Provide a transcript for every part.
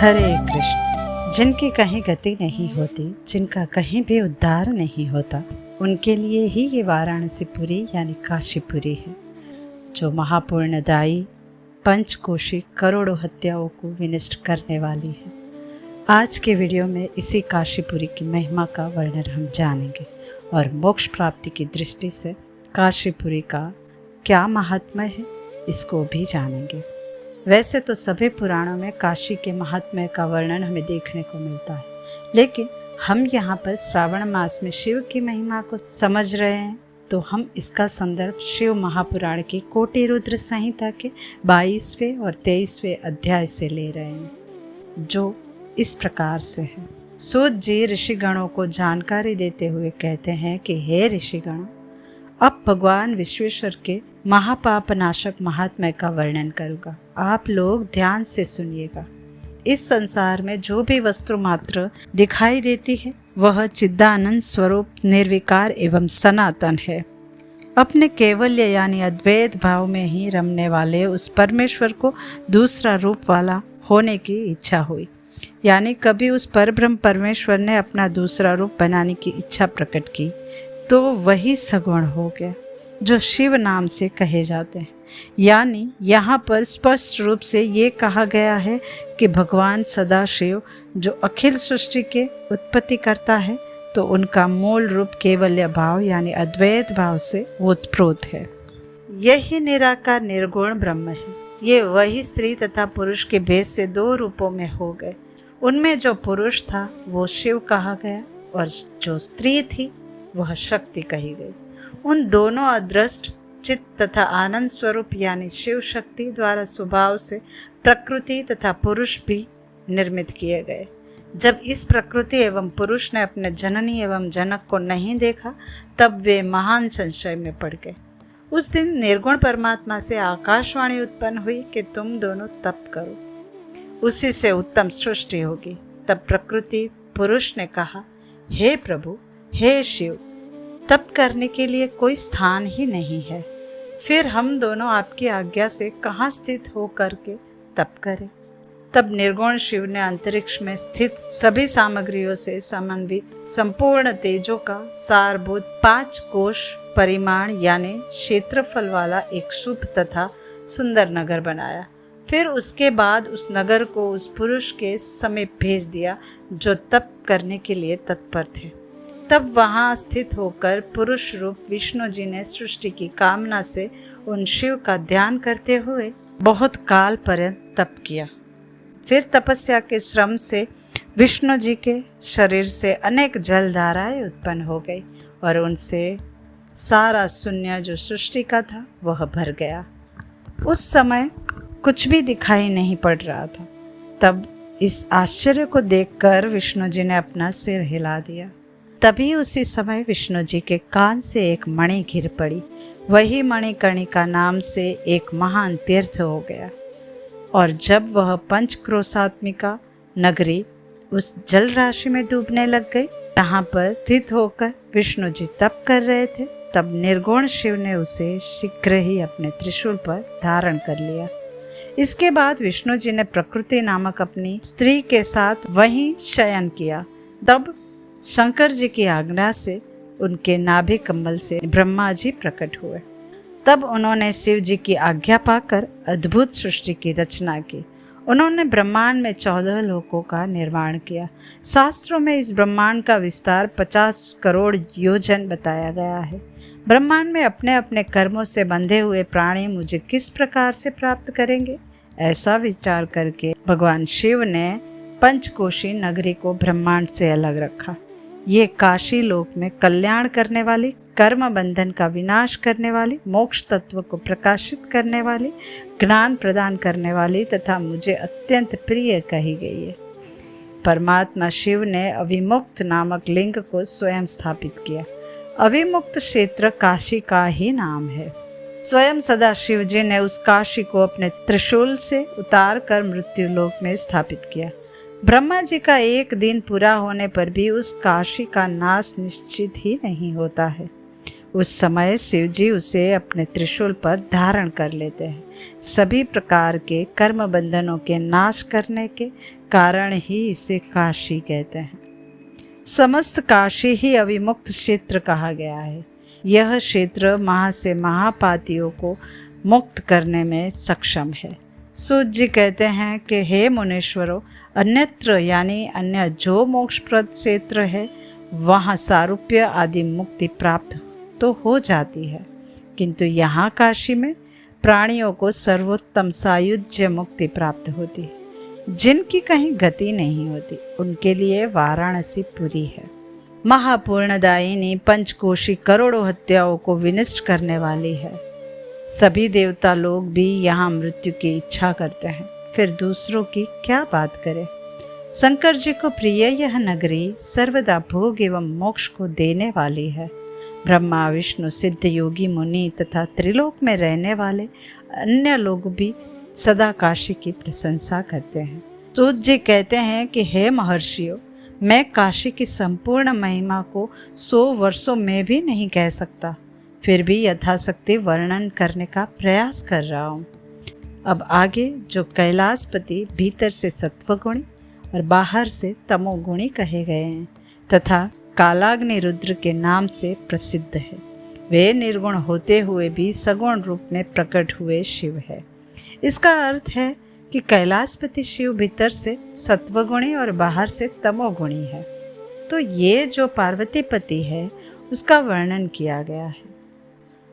हरे कृष्ण। जिनकी कहीं गति नहीं होती, जिनका कहीं भी उद्धार नहीं होता, उनके लिए ही ये वाराणसीपुरी यानी काशीपुरी है, जो महापुण्यदायी पंचकोशी करोड़ों हत्याओं को विनष्ट करने वाली है। आज के वीडियो में इसी काशीपुरी की महिमा का वर्णन हम जानेंगे और मोक्ष प्राप्ति की दृष्टि से काशीपुरी का क्या महात्म्य है, इसको भी जानेंगे। वैसे तो सभी पुराणों में काशी के महात्म्य का वर्णन हमें देखने को मिलता है, लेकिन हम यहाँ पर श्रावण मास में शिव की महिमा को समझ रहे हैं, तो हम इसका संदर्भ शिव महापुराण की कोटि रुद्र संहिता के 22वें और 23वें अध्याय से ले रहे हैं, जो इस प्रकार से है। सूत जी ऋषिगणों को जानकारी देते हुए कहते हैं कि हे ऋषिगणों, अब भगवान विश्वेश्वर के महापाप नाशक महात्म्य का वर्णन करूँगा। आप लोग ध्यान से सुनिएगा। इस संसार में जो भी वस्तु मात्र दिखाई देती है, वह चिदानंद स्वरूप निर्विकार एवं सनातन है। अपने केवल्य यानी अद्वैत भाव में ही रमने वाले उस परमेश्वर को दूसरा रूप वाला होने की इच्छा हुई, यानी कभी उस परब्रह्म परमेश्वर ने अपना दूसरा रूप बनाने की इच्छा प्रकट की, तो वही सगुण हो गया, जो शिव नाम से कहे जाते हैं। यानी यहाँ पर स्पष्ट रूप से ये कहा गया है कि भगवान सदाशिव जो अखिल सृष्टि के उत्पत्ति करता है, तो उनका मूल रूप केवल्य भाव यानी अद्वैत भाव से ओतप्रोत है। यही निराकार निर्गुण ब्रह्म है। ये वही स्त्री तथा पुरुष के भेद से दो रूपों में हो गए। उनमें जो पुरुष था वो शिव कहा गया, और जो स्त्री थी वह शक्ति कही गई। उन दोनों अदृष्ट चित्त तथा आनंद स्वरूप यानी शिव शक्ति द्वारा स्वभाव से प्रकृति तथा पुरुष भी निर्मित किए गए। जब इस प्रकृति एवं पुरुष ने अपने जननी एवं जनक को नहीं देखा, तब वे महान संशय में पड़ गए। उस दिन निर्गुण परमात्मा से आकाशवाणी उत्पन्न हुई कि तुम दोनों तप करो, उसी से उत्तम सृष्टि होगी। तब प्रकृति पुरुष ने कहा, हे प्रभु, हे शिव, तप करने के लिए कोई स्थान ही नहीं है, फिर हम दोनों आपकी आज्ञा से कहाँ स्थित हो करके तप करें। तब निर्गुण शिव ने अंतरिक्ष में स्थित सभी सामग्रियों से समन्वित संपूर्ण तेजों का सारभूत 5 कोश परिमाण यानी क्षेत्रफल वाला एक शुभ तथा सुंदर नगर बनाया। फिर उसके बाद उस नगर को उस पुरुष के समीप भेज दिया जो तप करने के लिए तत्पर थे। तब वहाँ स्थित होकर पुरुष रूप विष्णु जी ने सृष्टि की कामना से उन शिव का ध्यान करते हुए बहुत काल पर्यंत तप किया। फिर तपस्या के श्रम से विष्णु जी के शरीर से अनेक जलधाराएं उत्पन्न हो गई, और उनसे सारा शून्य जो सृष्टि का था वह भर गया। उस समय कुछ भी दिखाई नहीं पड़ रहा था। तब इस आश्चर्य को देखकर विष्णु जी ने अपना सिर हिला दिया। तभी उसी समय विष्णु जी के कान से एक मणि गिर पड़ी। वही मणिकर्णिका नाम से एक महान तीर्थ हो गया, और जब वह पंचक्रोशात्मिका नगरी उस जल राशि में डूबने लग गई, यहाँ पर स्थित होकर विष्णु जी तप कर रहे थे, तब निर्गुण शिव ने उसे शीघ्र ही अपने त्रिशूल पर धारण कर लिया। इसके बाद विष्णु जी ने प्रकृति नामक अपनी स्त्री के साथ वहीं शयन किया। तब शंकर जी की आज्ञा से उनके नाभि कमल से ब्रह्मा जी प्रकट हुए। तब उन्होंने शिव जी की आज्ञा पाकर अद्भुत सृष्टि की रचना की। उन्होंने ब्रह्मांड में 14 लोकों का निर्माण किया। शास्त्रों में इस ब्रह्मांड का विस्तार 50 करोड़ योजन बताया गया है। ब्रह्मांड में अपने अपने कर्मों से बंधे हुए प्राणी मुझे किस प्रकार से प्राप्त करेंगे, ऐसा विचार करके भगवान शिव ने पंचकोशी नगरी को ब्रह्मांड से अलग रखा। ये काशी लोक में कल्याण करने वाली, कर्म बंधन का विनाश करने वाली, मोक्ष तत्व को प्रकाशित करने वाली, ज्ञान प्रदान करने वाली तथा मुझे अत्यंत प्रिय कही गई है। परमात्मा शिव ने अविमुक्त नामक लिंग को स्वयं स्थापित किया। अविमुक्त क्षेत्र काशी का ही नाम है। स्वयं सदाशिव जी ने उस काशी को अपने त्रिशूल से उतार कर मृत्यु लोक में स्थापित किया। ब्रह्मा जी का एक दिन पूरा होने पर भी उस काशी का नाश निश्चित ही नहीं होता है। उस समय शिव जी उसे अपने त्रिशूल पर धारण कर लेते हैं। सभी प्रकार के कर्म बंधनों के नाश करने के कारण ही इसे काशी कहते हैं। समस्त काशी ही अविमुक्त क्षेत्र कहा गया है। यह क्षेत्र महा से महापातियों को मुक्त करने में सक्षम है। सूत जी कहते हैं कि हे मुनीश्वरों, अन्यत्र यानी अन्य जो मोक्षप्रद क्षेत्र है वहाँ सारूप्य आदि मुक्ति प्राप्त तो हो जाती है, किंतु यहाँ काशी में प्राणियों को सर्वोत्तम सायुज्य मुक्ति प्राप्त होती है। जिनकी कहीं गति नहीं होती उनके लिए वाराणसी पुरी है। महापूर्णदायिनी पंचकोशी करोड़ों हत्याओं को विनष्ट करने वाली है। सभी देवता लोग भी यहाँ मृत्यु की इच्छा करते हैं, फिर दूसरों की क्या बात करें। शंकर जी को प्रिय यह नगरी सर्वदा भोग एवं मोक्ष को देने वाली है। ब्रह्मा विष्णु सिद्ध योगी मुनि तथा त्रिलोक में रहने वाले अन्य लोग भी सदा काशी की प्रशंसा करते हैं। सूत जी कहते हैं कि हे महर्षियों, मैं काशी की संपूर्ण महिमा को 100 वर्षों में भी नहीं कह सकता, फिर भी यथाशक्ति वर्णन करने का प्रयास कर रहा हूँ। अब आगे जो कैलाशपति भीतर से सत्वगुणी और बाहर से तमोगुणी कहे गए हैं तथा कालाग्नि रुद्र के नाम से प्रसिद्ध है, वे निर्गुण होते हुए भी सगुण रूप में प्रकट हुए शिव है। इसका अर्थ है कि कैलाशपति शिव भीतर से सत्वगुणी और बाहर से तमोगुणी है। तो ये जो पार्वतीपति है उसका वर्णन किया गया है।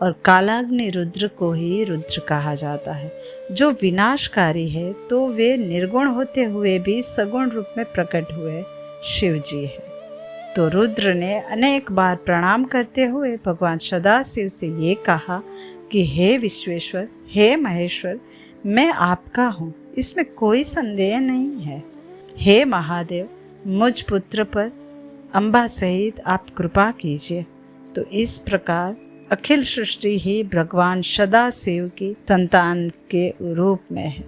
और कालाग्नि रुद्र को ही रुद्र कहा जाता है, जो विनाशकारी है, तो वे निर्गुण होते हुए भी सगुण रूप में प्रकट हुए शिव जी है। तो रुद्र ने अनेक बार प्रणाम करते हुए भगवान सदाशिव से ये कहा कि हे विश्वेश्वर, हे महेश्वर, मैं आपका हूँ, इसमें कोई संदेह नहीं है। हे महादेव, मुझ पुत्र पर अम्बा सहित आप कृपा कीजिए। तो इस प्रकार अखिल सृष्टि ही भगवान सदाशिव की संतान के रूप में है।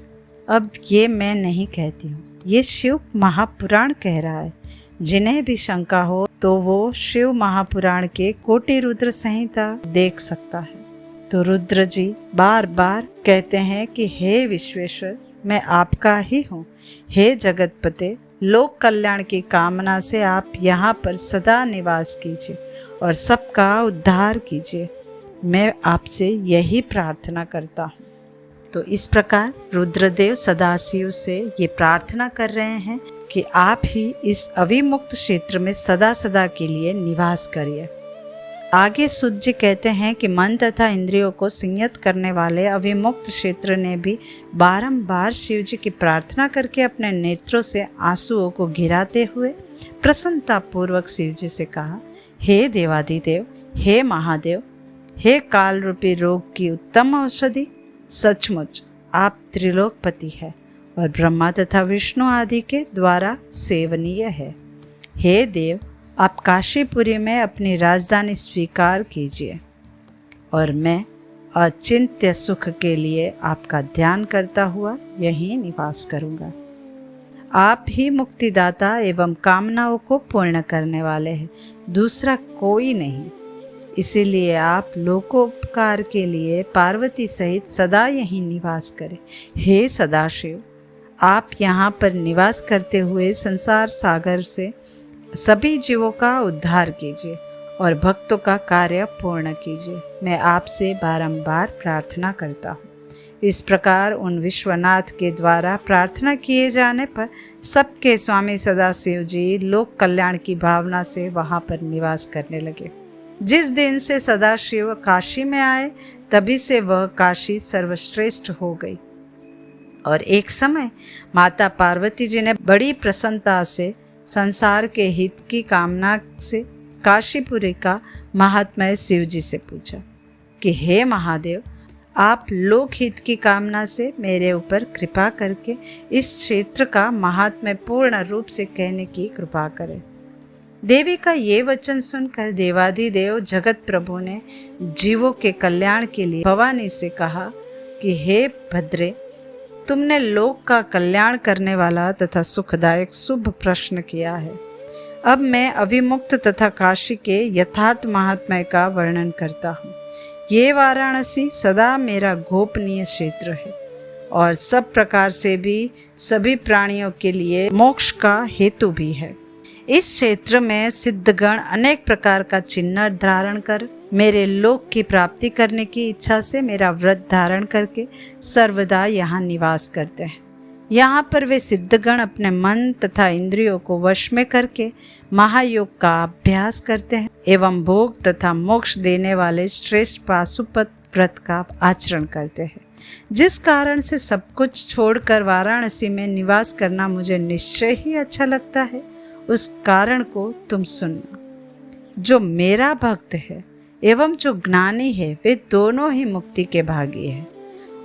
अब ये मैं नहीं कहती हूँ, ये शिव महापुराण कह रहा है। जिन्हें भी शंका हो तो वो शिव महापुराण के कोटि रुद्र संहिता देख सकता है। तो रुद्र जी बार बार कहते हैं कि हे विश्वेश्वर, मैं आपका ही हूँ। हे जगतपते, लोक कल्याण की कामना से आप यहाँ पर सदा निवास कीजिए और सबका उद्धार कीजिए। मैं आपसे यही प्रार्थना करता हूँ। तो इस प्रकार रुद्रदेव सदाशिव से ये प्रार्थना कर रहे हैं कि आप ही इस अविमुक्त क्षेत्र में सदा सदा के लिए निवास करिए। आगे सूत जी कहते हैं कि मन तथा इंद्रियों को संयत करने वाले अविमुक्त क्षेत्र ने भी बारंबार शिव जी की प्रार्थना करके अपने नेत्रों से आंसुओं को गिराते हुए प्रसन्नतापूर्वक शिव जी से कहा, हे देवादिदेव, हे महादेव, हे काल रूपी रोग की उत्तम औषधि, सचमुच आप त्रिलोकपति है और ब्रह्मा तथा विष्णु आदि के द्वारा सेवनीय है। हे देव, आप काशीपुरी में अपनी राजधानी स्वीकार कीजिए और मैं अचिंत्य सुख के लिए आपका ध्यान करता हुआ यहीं निवास करूँगा। आप ही मुक्तिदाता एवं कामनाओं को पूर्ण करने वाले हैं, दूसरा कोई नहीं। इसीलिए आप लोकोपकार के लिए पार्वती सहित सदा यहीं निवास करें। हे सदाशिव, आप यहाँ पर निवास करते हुए संसार सागर से सभी जीवों का उद्धार कीजिए और भक्तों का कार्य पूर्ण कीजिए। मैं आपसे बारंबार प्रार्थना करता हूँ। इस प्रकार उन विश्वनाथ के द्वारा प्रार्थना किए जाने पर सबके स्वामी सदाशिव जी लोक कल्याण की भावना से वहाँ पर निवास करने लगे। जिस दिन से सदाशिव काशी में आए तभी से वह काशी सर्वश्रेष्ठ हो गई। और एक समय माता पार्वती जी ने बड़ी प्रसन्नता से संसार के हित की कामना से काशीपुरी का महात्मा शिव जी से पूछा कि हे महादेव, आप लोक हित की कामना से मेरे ऊपर कृपा करके इस क्षेत्र का महात्म्य पूर्ण रूप से कहने की कृपा करें। देवी का ये वचन सुनकर देवाधिदेव जगत प्रभु ने जीवों के कल्याण के लिए भवानी से कहा कि हे भद्रे, तुमने लोक का कल्याण करने वाला तथा सुखदायक शुभ प्रश्न किया है। अब मैं अविमुक्त तथा काशी के यथार्थ महात्म्य का वर्णन करता हूँ। ये वाराणसी सदा मेरा गोपनीय क्षेत्र है और सब प्रकार से भी सभी प्राणियों के लिए मोक्ष का हेतु भी है। इस क्षेत्र में सिद्धगण अनेक प्रकार का चिन्ह धारण कर मेरे लोक की प्राप्ति करने की इच्छा से मेरा व्रत धारण करके सर्वदा यहाँ निवास करते हैं। यहाँ पर वे सिद्धगण अपने मन तथा इंद्रियों को वश में करके महायोग का अभ्यास करते हैं एवं भोग तथा मोक्ष देने वाले श्रेष्ठ पाशुपत व्रत का आचरण करते हैं। जिस कारण से सब कुछ छोड़कर वाराणसी में निवास करना मुझे निश्चय ही अच्छा लगता है, उस कारण को तुम सुनना। जो मेरा भक्त है एवं जो ज्ञानी है, वे दोनों ही मुक्ति के भागी हैं।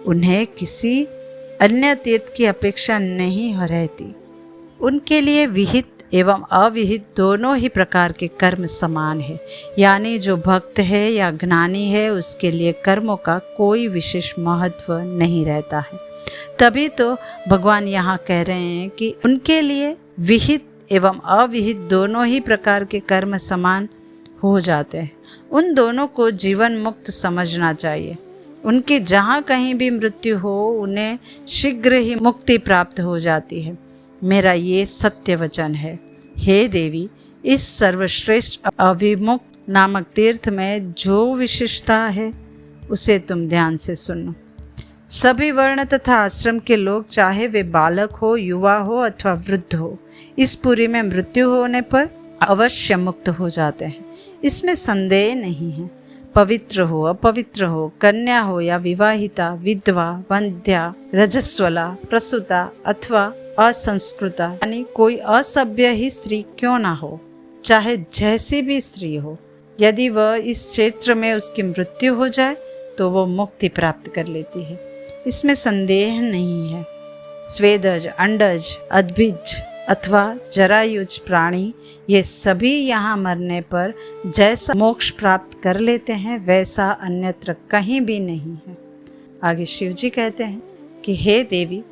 उन्हें किसी अन्य तीर्थ की अपेक्षा नहीं हो रहती। उनके लिए विहित एवं अविहित दोनों ही प्रकार के कर्म समान है। यानी जो भक्त है या ज्ञानी है, उसके लिए कर्मों का कोई विशेष महत्व नहीं रहता है। तभी तो भगवान यहाँ कह रहे हैं कि उनके लिए विहित एवं अविहित दोनों ही प्रकार के कर्म समान हो जाते हैं। उन दोनों को जीवन मुक्त समझना चाहिए। उनकी जहाँ कहीं भी मृत्यु हो, उन्हें शीघ्र ही मुक्ति प्राप्त हो जाती है। मेरा ये सत्य वचन है। हे देवी, इस सर्वश्रेष्ठ अविमुक्त नामक तीर्थ में जो विशेषता है, उसे तुम ध्यान से सुनो। सभी वर्ण तथा आश्रम के लोग, चाहे वे बालक हो, युवा हो अथवा वृद्ध हो, इस पुरी में मृत्यु होने पर अवश्य मुक्त हो जाते हैं। इसमें संदेह नहीं है। पवित्र हो, अपवित्र हो, कन्या हो या विवाहिता, विधवा, वंध्या, रजस्वला, प्रसूता अथवा असंस्कृता, यानी कोई असभ्य ही स्त्री क्यों ना हो, चाहे जैसी भी स्त्री हो, यदि वह इस क्षेत्र में उसकी मृत्यु हो जाए तो वो मुक्ति प्राप्त कर लेती है। इसमें संदेह नहीं है। स्वेदज, अंडज, अद्भिज अथवा जरायुज प्राणी, ये सभी यहाँ मरने पर जैसा मोक्ष प्राप्त कर लेते हैं, वैसा अन्यत्र कहीं भी नहीं है। आगे शिव जी कहते हैं कि हे देवी,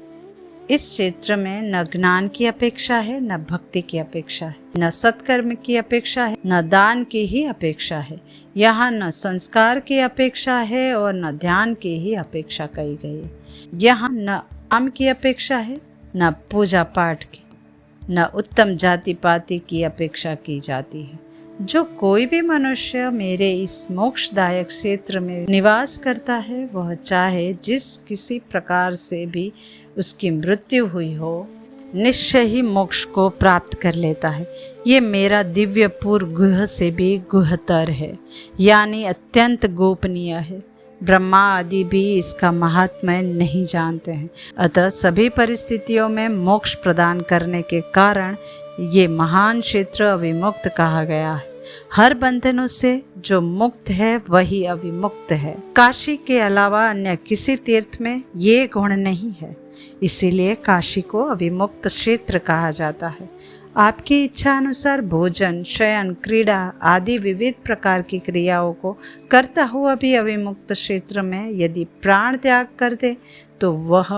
इस क्षेत्र में न ज्ञान की अपेक्षा है, न भक्ति की अपेक्षा है, न सत्कर्म की अपेक्षा है, न दान की ही अपेक्षा है। यहाँ न संस्कार की अपेक्षा है और न ध्यान की ही अपेक्षा कही गई है। यहाँ न नाम की अपेक्षा है, न पूजा पाठ की, न उत्तम जाति पाति की अपेक्षा की जाती है। जो कोई भी मनुष्य मेरे इस मोक्षदायक क्षेत्र में निवास करता है, वह चाहे जिस किसी प्रकार से भी उसकी मृत्यु हुई हो, निश्चय ही मोक्ष को प्राप्त कर लेता है। ये मेरा दिव्यपुर गुह से भी गुहतर है, यानी अत्यंत गोपनीय है। ब्रह्मा आदि भी इसका महात्म्य नहीं जानते हैं। अतः सभी परिस्थितियों में मोक्ष प्रदान करने के कारण ये महान क्षेत्र अविमुक्त कहा गया है। हर बंधनों से जो मुक्त है वही अविमुक्त है। काशी के अलावा अन्य किसी तीर्थ में ये गुण नहीं है, इसीलिए काशी को अविमुक्त क्षेत्र कहा जाता है। आपकी इच्छा अनुसार भोजन, शयन, क्रीड़ा आदि विविध प्रकार की क्रियाओं को करता हुआ भी अविमुक्त क्षेत्र में यदि प्राण त्याग कर दे तो वह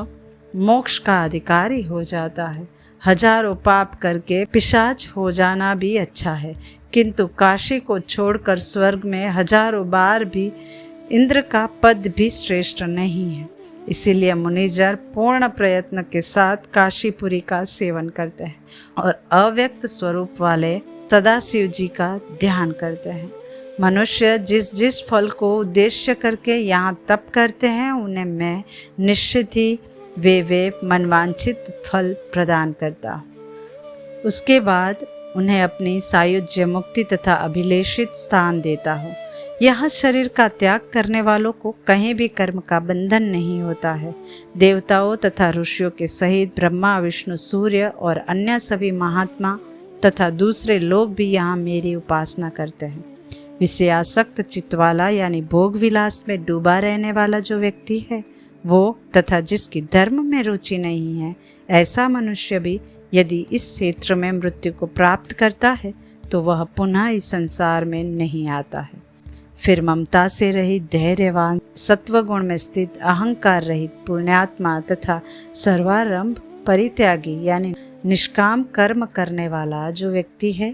मोक्ष का अधिकारी हो जाता है। हजारों पाप करके पिशाच हो जाना भी अच्छा है, किंतु काशी को छोड़कर स्वर्ग में हजारों बार भी इंद्र का पद भी श्रेष्ठ नहीं है। इसीलिए मुनिजर पूर्ण प्रयत्न के साथ काशीपुरी का सेवन करते हैं और अव्यक्त स्वरूप वाले सदाशिव जी का ध्यान करते हैं। मनुष्य जिस जिस फल को उद्देश्य करके यहाँ तप करते हैं, उन्हें मैं निश्चित ही वे मनवांछित फल प्रदान करता हूँ। उसके बाद उन्हें अपनी सायुज्य मुक्ति तथा अभिलेषित स्थान देता हूँ। यहाँ शरीर का त्याग करने वालों को कहीं भी कर्म का बंधन नहीं होता है। देवताओं तथा ऋषियों के सहित ब्रह्मा, विष्णु, सूर्य और अन्य सभी महात्मा तथा दूसरे लोग भी यहाँ मेरी उपासना करते हैं। विषयासक्त चित्त वाला यानी भोग विलास में डूबा रहने वाला जो व्यक्ति है, वो तथा जिसकी धर्म में रुचि नहीं है, ऐसा मनुष्य भी यदि इस क्षेत्र में मृत्यु को प्राप्त करता है तो वह पुनः इस संसार में नहीं आता है। फिर ममता से रहित, धैर्यवान, सत्वगुण में स्थित, अहंकार रहित, पुण्यात्मा तथा सर्वारंभ परित्यागी यानी निष्काम कर्म करने वाला जो व्यक्ति है,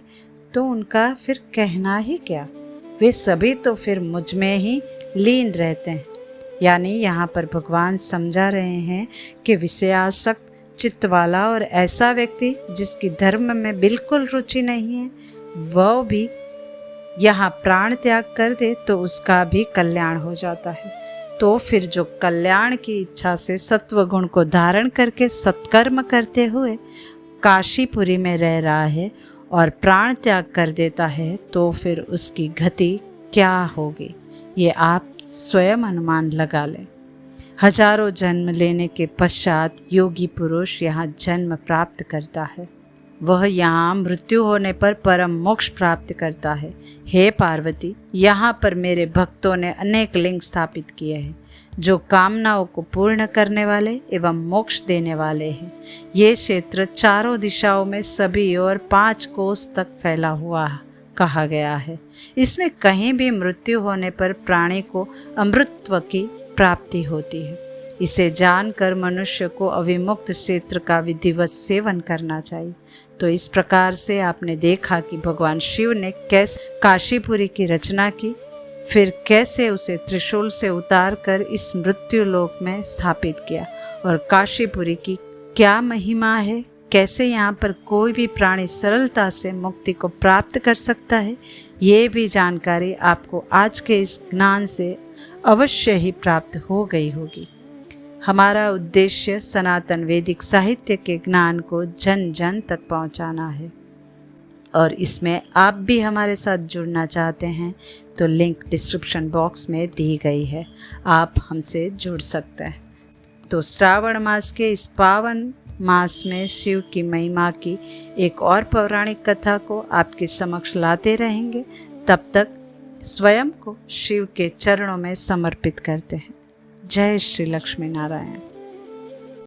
तो उनका फिर कहना ही क्या। वे सभी तो फिर मुझ में ही लीन रहते हैं। यानी यहाँ पर भगवान समझा रहे हैं कि विषयासक्त चित्त वाला और ऐसा व्यक्ति जिसकी धर्म में बिल्कुल रुचि नहीं है, वह भी यहाँ प्राण त्याग कर दे तो उसका भी कल्याण हो जाता है। तो फिर जो कल्याण की इच्छा से सत्व गुण को धारण करके सत्कर्म करते हुए काशीपुरी में रह रहा है और प्राण त्याग कर देता है, तो फिर उसकी गति क्या होगी, ये आप स्वयं अनुमान लगा लें। हजारों जन्म लेने के पश्चात योगी पुरुष यहाँ जन्म प्राप्त करता है। वह यहाँ मृत्यु होने पर परम मोक्ष प्राप्त करता है। हे पार्वती, यहाँ पर मेरे भक्तों ने अनेक लिंग स्थापित किए हैं जो कामनाओं को पूर्ण करने वाले एवं मोक्ष देने वाले हैं। ये क्षेत्र चारों दिशाओं में सभी और 5 कोस तक फैला हुआ कहा गया है। इसमें कहीं भी मृत्यु होने पर प्राणी को अमृतत्व की प्राप्ति होती है। इसे जानकर मनुष्य को अविमुक्त क्षेत्र का विधिवत सेवन करना चाहिए। तो इस प्रकार से आपने देखा कि भगवान शिव ने कैसे काशीपुरी की रचना की, फिर कैसे उसे त्रिशूल से उतार कर इस मृत्यु लोक में स्थापित किया और काशीपुरी की क्या महिमा है, कैसे यहाँ पर कोई भी प्राणी सरलता से मुक्ति को प्राप्त कर सकता है, ये भी जानकारी आपको आज के इस ज्ञान से अवश्य ही प्राप्त हो गई होगी। हमारा उद्देश्य सनातन वैदिक साहित्य के ज्ञान को जन जन तक पहुँचाना है और इसमें आप भी हमारे साथ जुड़ना चाहते हैं तो लिंक डिस्क्रिप्शन बॉक्स में दी गई है, आप हमसे जुड़ सकते हैं। तो श्रावण मास के इस पावन मास में शिव की महिमा की एक और पौराणिक कथा को आपके समक्ष लाते रहेंगे। तब तक स्वयं को शिव के चरणों में समर्पित करते हैं। जय श्री लक्ष्मी नारायण।